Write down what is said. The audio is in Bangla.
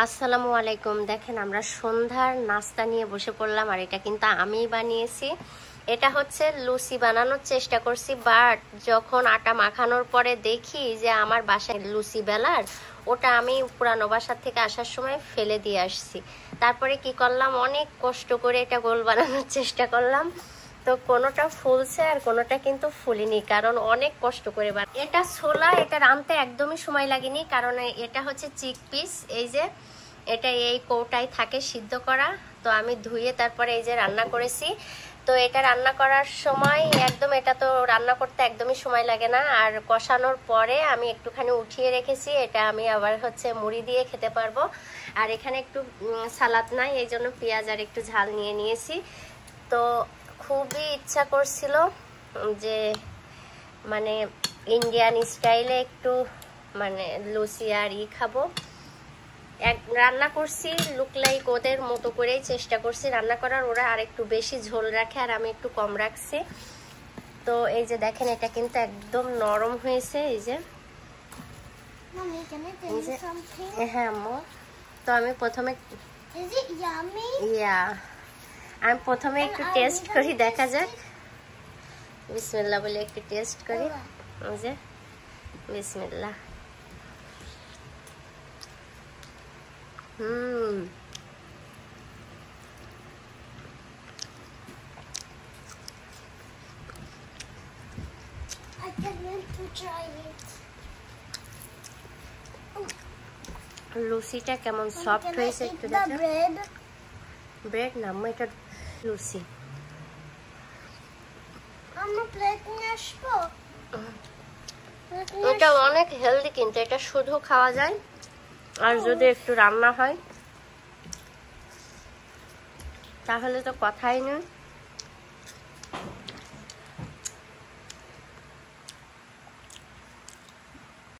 আসসালামু আলাইকুম। দেখেন আমরা সন্ধ্যার নাস্তা নিয়ে বসে পড়লাম, আর এটা কিন্তু আমিই বানিয়েছি। এটা হচ্ছে লুচি বানানোর চেষ্টা করছি, বাট যখন আটা মাখানোর পরে দেখি যে আমার বাসায় লুচি বেলার, ওটা আমি পুরানো বাসার থেকে আসার সময় ফেলে দিয়ে আসছি। তারপরে কি করলাম, অনেক কষ্ট করে এটা গোল বানানোর চেষ্টা করলাম, তো কোনোটা ফুলছে আর কোনোটা কিন্তু ফুলিনি, কারণ অনেক কষ্ট করে এটা ছোলা, এটা রাঁধতে একদমই সময় লাগেনি, কারণ এটা হচ্ছে চিক পিস। এই যে এটা এই কৌটায় থাকে সিদ্ধ করা, তো আমি ধুয়ে তারপরে এই যে রান্না করেছি। তো এটা রান্না করার সময় একদম, এটা তো রান্না করতে একদমই সময় লাগে না, আর কষানোর পরে আমি একটুখানি উঠিয়ে রেখেছি, এটা আমি আবার হচ্ছে মুড়ি দিয়ে খেতে পারবো। আর এখানে একটু সালাদ নাই, এই জন্য পেঁয়াজ আর একটু ঝাল নিয়ে নিয়েছি। তো খুবই ইচ্ছা করছিল যে মানে ইন্ডিয়ান স্টাইলে একটু মানে লুচি আর খাবো। রান্না করছি লুক লাইক ওদের মতো করেই চেষ্টা করছি রান্না করার। ওরা আর একটু বেশি ঝোল রাখে আর আমি একটু কম রাখছি। তো এই যে দেখেন, এটা কিন্তু একদম নরম হয়েছে। এই যে হ্যাঁ আম্মু, তো আমি প্রথমে একটু টেস্ট করি, দেখা যাক। বিসমিল্লাহ বলে একটু টেস্ট করি। এই যে বিসমিল্লাহ। লুচিটা কেমন সফট হয়েছে একটু দেখো। ব্রেড না আম্মু, এটা লুচি। এটা অনেক হেলদি, কিন্তু এটা শুধু খাওয়া যায়, আর যদি একটু রান্না হয় তাহলে তো কথাই নেই।